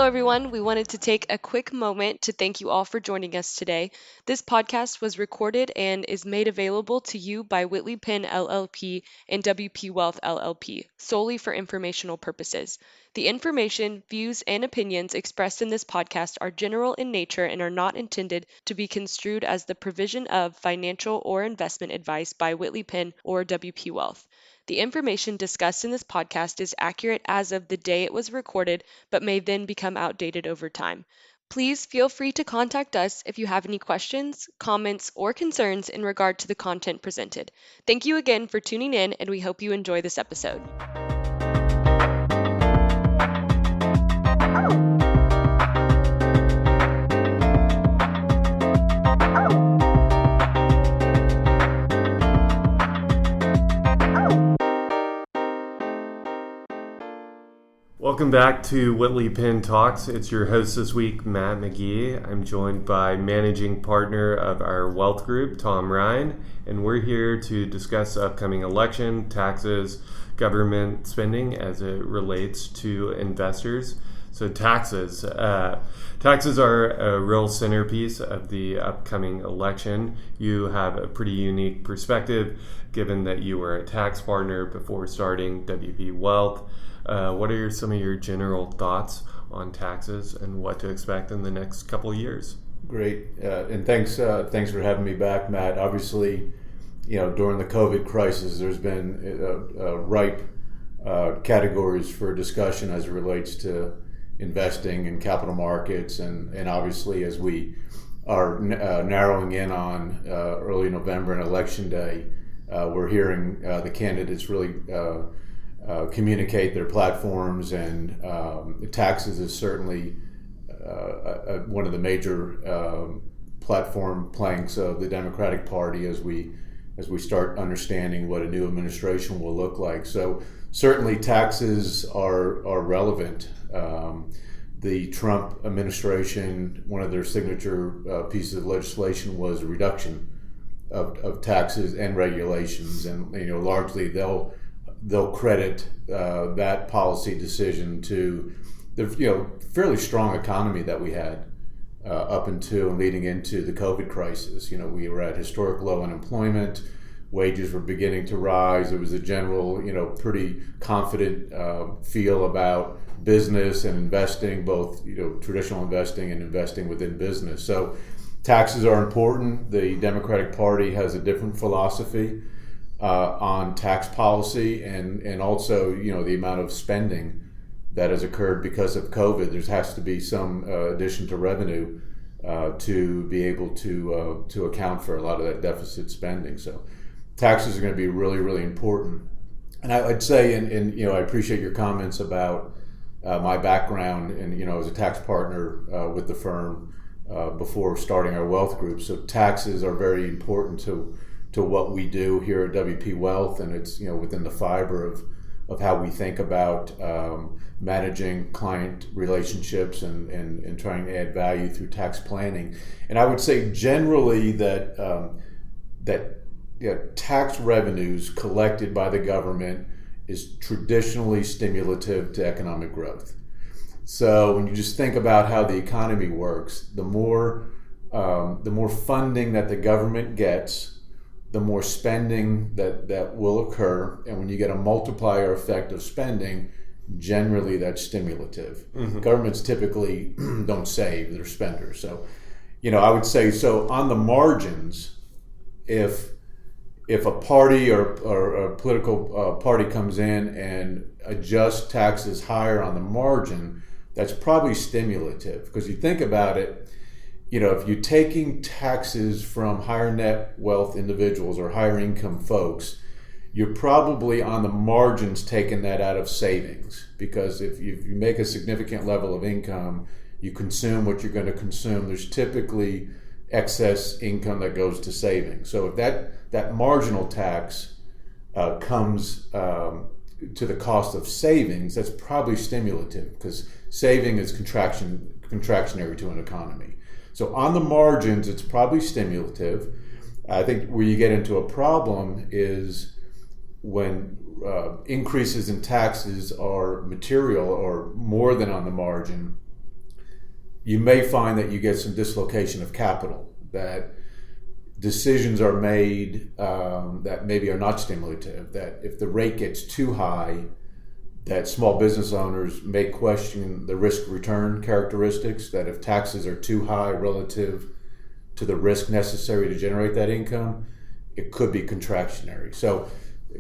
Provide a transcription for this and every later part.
everyone. We wanted to take a quick moment to thank you all for joining us today. This podcast was recorded and is made available to you by Whitley Penn LLP and WP Wealth LLP solely for informational purposes. The information, views, and opinions expressed in this podcast are general in nature and are not intended to be construed as the provision of financial or investment advice by Whitley Penn or WP Wealth. The information discussed in this podcast is accurate as of the day it was recorded, but may then become outdated over time. Please feel free to contact us if you have any questions, comments, or concerns in regard to the content presented. Thank you again for tuning in, and we hope you enjoy this episode. Welcome back to Whitley Penn Talks. It's your host this week, Matt McGee. I'm joined by managing partner of our wealth group, Tom Ryan, and we're here to discuss the upcoming election, taxes, government spending as it relates to investors. So taxes. Taxes are a real centerpiece of the upcoming election. You have a pretty unique perspective given that you were a tax partner before starting WP Wealth. What are some of your general thoughts on taxes and what to expect in the next couple of years? Great, and thanks for having me back, Matt. Obviously, during the COVID crisis, there's been ripe categories for discussion as it relates to investing in capital markets, and obviously as we are narrowing in on early November and Election Day, we're hearing the candidates really communicate their platforms, and taxes is certainly one of the major platform planks of the Democratic Party as we start understanding what a new administration will look like. So certainly taxes are relevant. The Trump administration, one of their signature pieces of legislation was a reduction of taxes and regulations, and largely they'll credit that policy decision to the fairly strong economy that we had up until and leading into the COVID crisis. We were at historic low unemployment, wages were beginning to rise. There was a general, pretty confident feel about business and investing, both traditional investing and investing within business. So taxes are important. The Democratic Party has a different philosophy on tax policy, and also the amount of spending that has occurred because of COVID. There has to be some addition to revenue to be able to account for a lot of that deficit spending. So taxes are going to be really, really important. And I'd say, and I appreciate your comments about my background, and as a tax partner with the firm before starting our wealth group. So taxes are very important to what we do here at WP Wealth, and it's within the fiber of how we think about managing client relationships and trying to add value through tax planning. And I would say generally that tax revenues collected by the government is traditionally stimulative to economic growth. So when you just think about how the economy works, the more funding that the government gets, the more spending that will occur. And when you get a multiplier effect of spending, generally that's stimulative. Mm-hmm. Governments typically don't save, they're spenders. So, I would say, so on the margins, if a party or a political party comes in and adjusts taxes higher on the margin, that's probably stimulative. Because you think about it, if you're taking taxes from higher net wealth individuals or higher income folks, you're probably on the margins taking that out of savings. Because if you make a significant level of income, you consume what you're going to consume. There's typically excess income that goes to savings. So if that marginal tax comes to the cost of savings, that's probably stimulative, because saving is contractionary to an economy. So on the margins, it's probably stimulative. I think where you get into a problem is when increases in taxes are material or more than on the margin, you may find that you get some dislocation of capital, that decisions are made that maybe are not stimulative, that if the rate gets too high, that small business owners may question the risk return characteristics, that if taxes are too high relative to the risk necessary to generate that income, it could be contractionary. So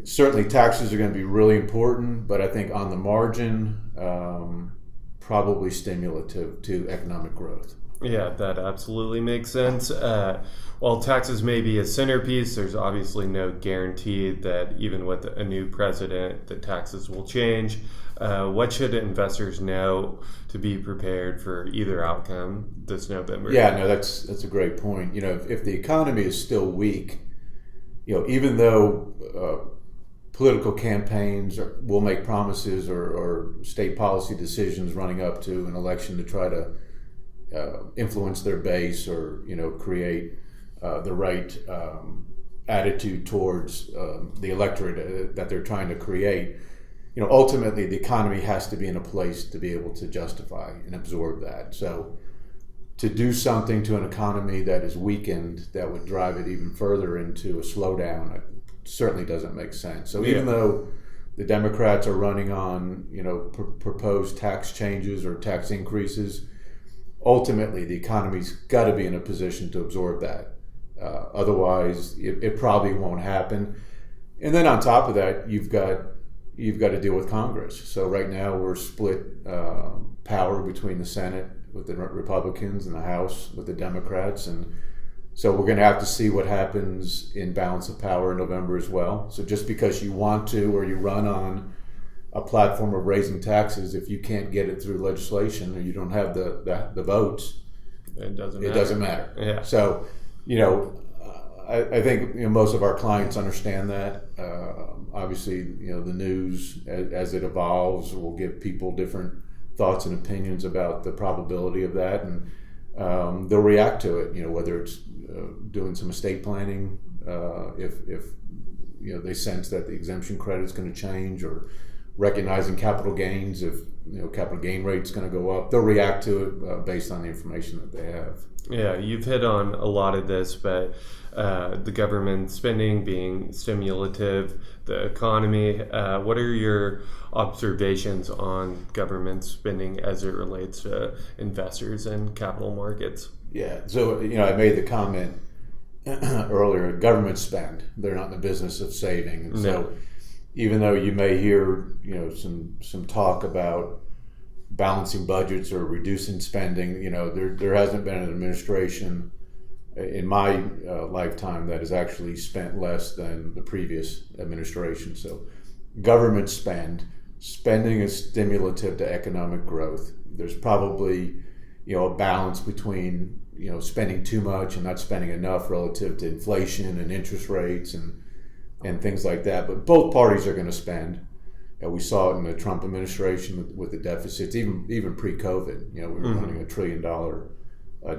certainly taxes are going to be really important, but I think on the margin, probably stimulative to economic growth. Yeah, that absolutely makes sense. While taxes may be a centerpiece, there's obviously no guarantee that even with a new president, the taxes will change. What should investors know to be prepared for either outcome this November? Yeah, no, that's a great point. If the economy is still weak, even though political campaigns will make promises or state policy decisions running up to an election to try to influence their base or create the right attitude towards the electorate that they're trying to create. Ultimately the economy has to be in a place to be able to justify and absorb that. So to do something to an economy that is weakened that would drive it even further into a slowdown, it certainly doesn't make sense. So even though the Democrats are running on proposed tax changes or tax increases, ultimately the economy's got to be in a position to absorb that. Otherwise, it probably won't happen. And then on top of that, you've got to deal with Congress. So right now we're split power between the Senate with the Republicans and the House with the Democrats, and so we're going to have to see what happens in balance of power in November as well. So just because you want to or you run on a platform of raising taxes, if you can't get it through legislation or you don't have the votes, it doesn't matter. Yeah. So, I think most of our clients understand that. Obviously, the news as it evolves will give people different thoughts and opinions about the probability of that, and they'll react to it. Whether it's doing some estate planning, if they sense that the exemption credit is going to change, or recognizing capital gains, if capital gain rate's going to go up, they'll react to it based on the information that they have. Yeah, you've hit on a lot of this, but the government spending being stimulative, the economy, what are your observations on government spending as it relates to investors and capital markets? Yeah, so I made the comment earlier, government spend, they're not in the business of saving. No. So even though you may hear some talk about balancing budgets or reducing spending, there hasn't been an administration in my lifetime that has actually spent less than the previous administration. So government spending is stimulative to economic growth. There's probably a balance between spending too much and not spending enough relative to inflation and interest rates and things like that. But both parties are going to spend. We saw it in the Trump administration with the deficits, even pre-COVID. We were running $1 trillion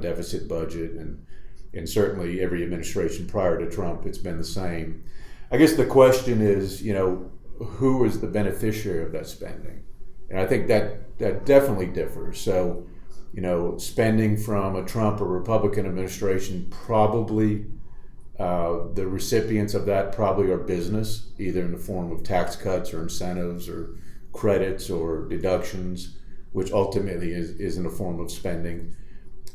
deficit budget, and certainly every administration prior to Trump, it's been the same. I guess the question is, who is the beneficiary of that spending? And I think that definitely differs. So, spending from a Trump or Republican administration, probably the recipients of that probably are business, either in the form of tax cuts or incentives or credits or deductions, which ultimately is in the form of spending.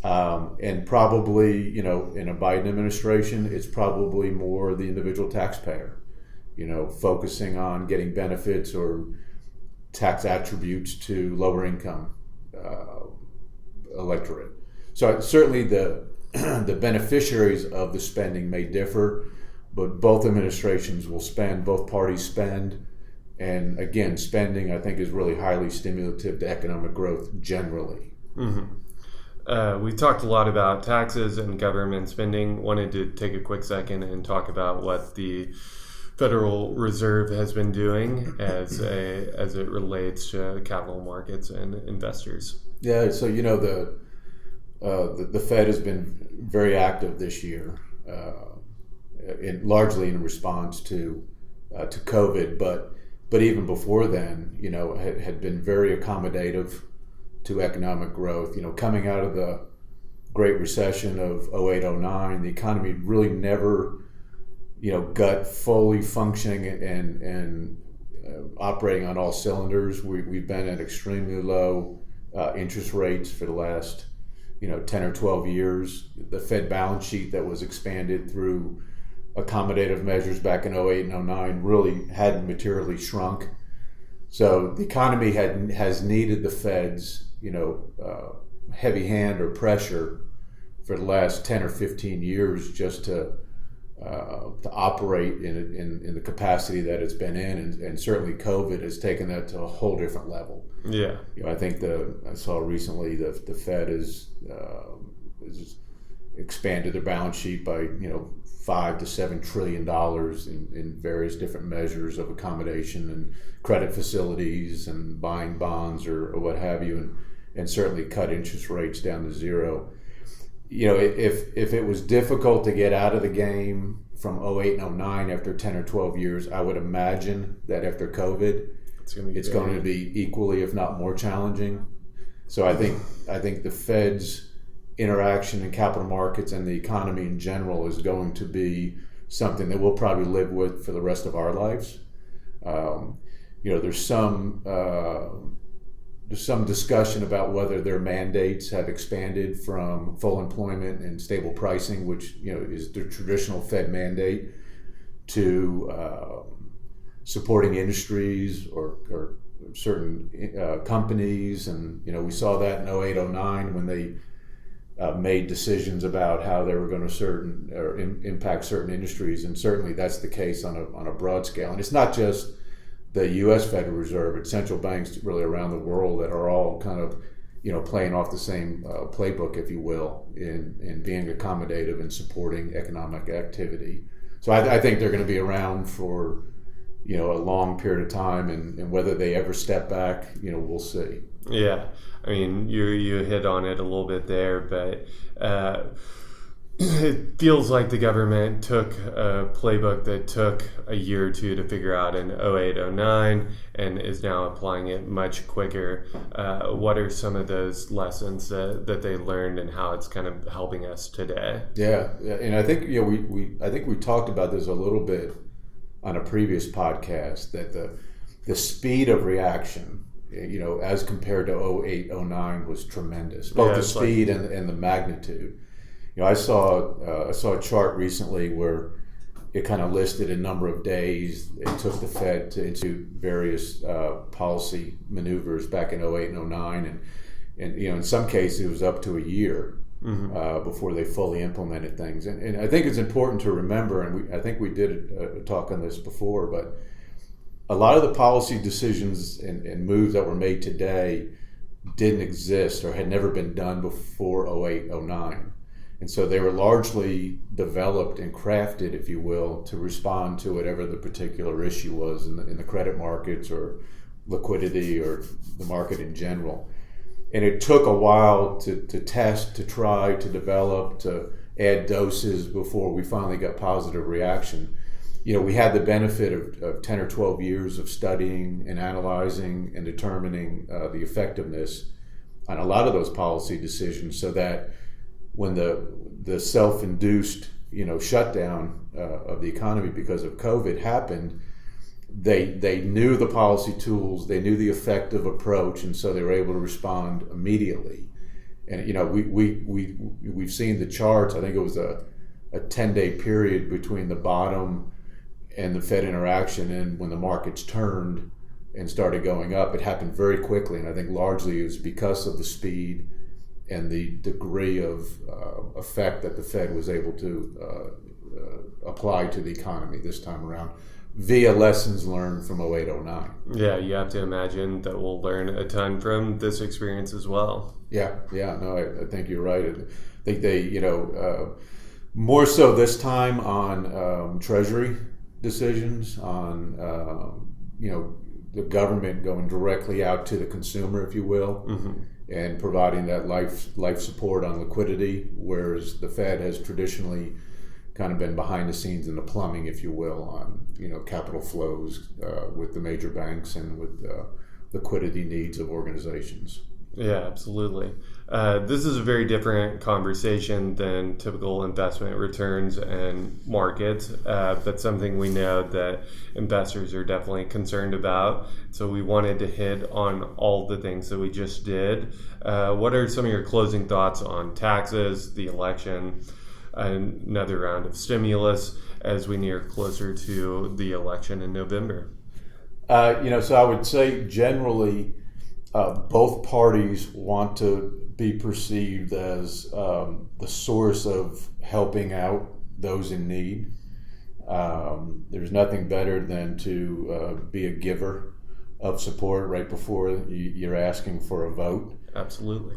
And probably, in a Biden administration, it's probably more the individual taxpayer, focusing on getting benefits or tax attributes to lower income electorate. So certainly the beneficiaries of the spending may differ, but both administrations will spend, both parties spend. And again, spending, I think, is really highly stimulative to economic growth generally. Mm-hmm. We talked a lot about taxes and government spending. Wanted to take a quick second and talk about what the Federal Reserve has been doing as it relates to capital markets and investors. Yeah, so the Fed has been very active this year, largely in response to COVID, but even before then, had been very accommodative to economic growth. Coming out of the Great Recession of 08, 09, the economy really never, got fully functioning and operating on all cylinders. We've been at extremely low interest rates for the last 10 or 12 years. The Fed balance sheet that was expanded through accommodative measures back in 08 and 09 really hadn't materially shrunk. So the economy has needed the Fed's heavy hand or pressure for the last 10 or 15 years just to operate in the capacity that it's been in, and certainly COVID has taken that to a whole different level. Yeah, I think I saw recently the Fed has expanded their balance sheet by $5 to $7 trillion in various different measures of accommodation and credit facilities and buying bonds or what have you, and certainly cut interest rates down to zero. If it was difficult to get out of the game from 08 and 09 after 10 or 12 years, I would imagine that after COVID, it's going to be equally, if not more challenging. So I think the Fed's interaction in capital markets and the economy in general is going to be something that we'll probably live with for the rest of our lives. There's some discussion about whether their mandates have expanded from full employment and stable pricing, which is the traditional Fed mandate, to supporting industries or certain companies. And we saw that in 08, 09 when they made decisions about how they were going to impact certain industries, and certainly that's the case on a broad scale. And it's not just the U.S. Federal Reserve; it's central banks really around the world that are all kind of playing off the same playbook, if you will, in being accommodative and supporting economic activity. So I think they're going to be around for a long period of time, and whether they ever step back, we'll see. Yeah, I mean, you hit on it a little bit there, but it feels like the government took a playbook that took a year or two to figure out in 08, 09 and is now applying it much quicker. What are some of those lessons that they learned and how it's kind of helping us today? Yeah, and I think we talked about this a little bit on a previous podcast, that the speed of reaction, as compared to 08, 09 was tremendous. Both the speed and the magnitude. I saw a chart recently where it kind of listed a number of days it took the Fed into various policy maneuvers back in 08 and 09, and in some cases it was up to a year before they fully implemented things. And I think it's important to remember, and I think we did a talk on this before, but a lot of the policy decisions and moves that were made today didn't exist or had never been done before 08, 09. And so they were largely developed and crafted, if you will, to respond to whatever the particular issue was in the credit markets or liquidity or the market in general. And it took a while to test, to try, to develop, to add doses before we finally got positive reaction. We had the benefit of 10 or 12 years of studying and analyzing and determining the effectiveness on a lot of those policy decisions, so that when the self-induced shutdown of the economy because of COVID happened, they knew the policy tools, they knew the effective approach, and so they were able to respond immediately. And we've seen the charts. I think it was a 10-day period between the bottom and the Fed interaction, and when the markets turned and started going up, it happened very quickly. And I think largely it was because of the speed and the degree of effect that the Fed was able to apply to the economy this time around, via lessons learned from 08, 09. Yeah, you have to imagine that we'll learn a ton from this experience as well. Yeah, no, I think you're right. I think they, more so this time on Treasury decisions, on, the government going directly out to the consumer, if you will, and providing that life support on liquidity, whereas the Fed has traditionally kind of been behind the scenes in the plumbing, if you will, on capital flows with the major banks and with liquidity needs of organizations. Yeah, absolutely. This is a very different conversation than typical investment returns and markets, but something we know that investors are definitely concerned about. So we wanted to hit on all the things that we just did. What are some of your closing thoughts on taxes, the election, another round of stimulus as we near closer to the election in November? So I would say generally, both parties want to be perceived as the source of helping out those in need. There's nothing better than to be a giver of support right before you're asking for a vote. Absolutely.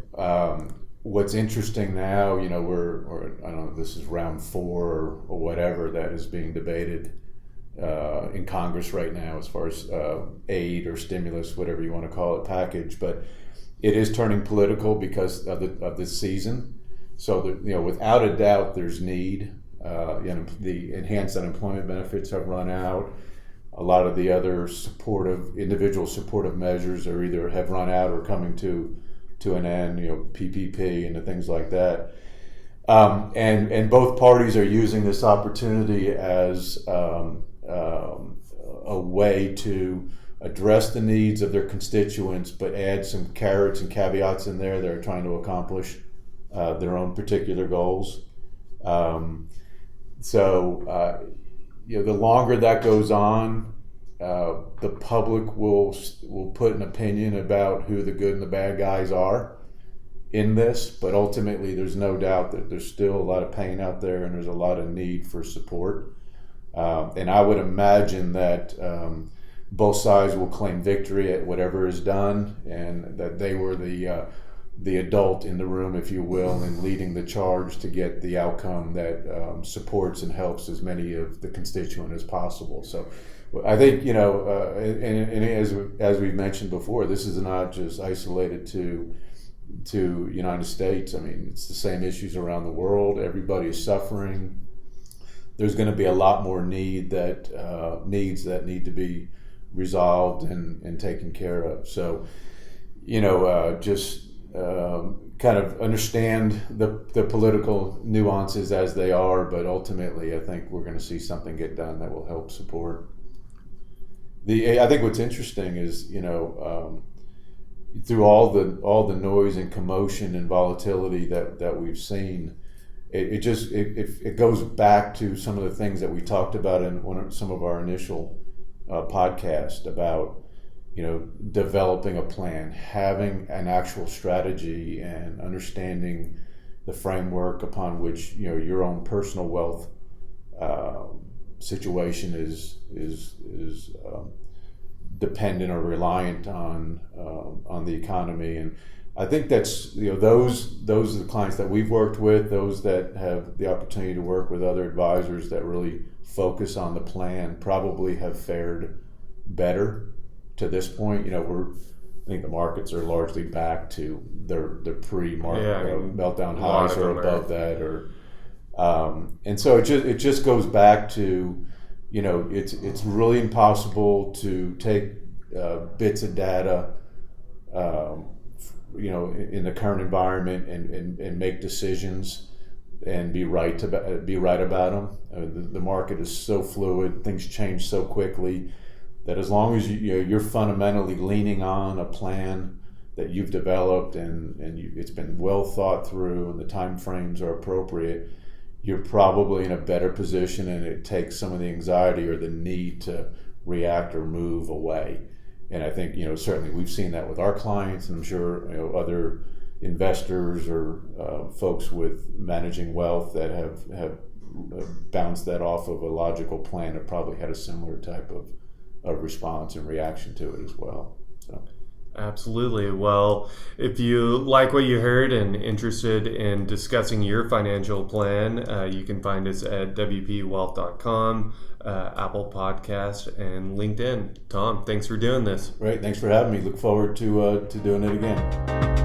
What's interesting now, I don't know, this is round 4 or whatever that is being debated in Congress right now as far as aid or stimulus, whatever you want to call it, package. But it is turning political because of this season. So without a doubt, there's need. The enhanced unemployment benefits have run out. A lot of the other individual supportive measures are either have run out or coming to an end. PPP and the things like that. And both parties are using this opportunity as a way to address the needs of their constituents, but add some carrots and caveats in there that are trying to accomplish their own particular goals. The longer that goes on, the public will put an opinion about who the good and the bad guys are in this, but ultimately there's no doubt that there's still a lot of pain out there and there's a lot of need for support. And I would imagine that both sides will claim victory at whatever is done, and that they were the adult in the room, if you will, in leading the charge to get the outcome that supports and helps as many of the constituent as possible. So I think, and as we've mentioned before, this is not just isolated to United States. I mean, it's the same issues around the world. Everybody is suffering. There's going to be a lot more needs that need to be resolved and taken care of. So, kind of understand the political nuances as they are, but ultimately I think we're going to see something get done that will help support. I think what's interesting is, through all the noise and commotion and volatility that we've seen, it goes back to some of the things that we talked about in some of our initial podcast about developing a plan, having an actual strategy, and understanding the framework upon which your own personal wealth situation is dependent or reliant on the economy. And I think that's those are the clients that we've worked with, those that have the opportunity to work with other advisors that really focus on the plan, probably have fared better to this point. I think the markets are largely back to their pre-market meltdown highs or above that, and so it just goes back to it's really impossible to take bits of data in the current environment and make decisions and be right about them. The market is so fluid, things change so quickly, that as long as you're fundamentally leaning on a plan that you've developed and it's been well thought through and the time frames are appropriate, you're probably in a better position, and it takes some of the anxiety or the need to react or move away. And I think certainly we've seen that with our clients, and I'm sure other investors or folks with managing wealth that have bounced that off of a logical plan have probably had a similar type of response and reaction to it as well. So. Absolutely. Well, if you like what you heard and interested in discussing your financial plan, you can find us at wpwealth.com, Apple Podcast, and LinkedIn. Tom, thanks for doing this. Great. Thanks for having me. Look forward to doing it again.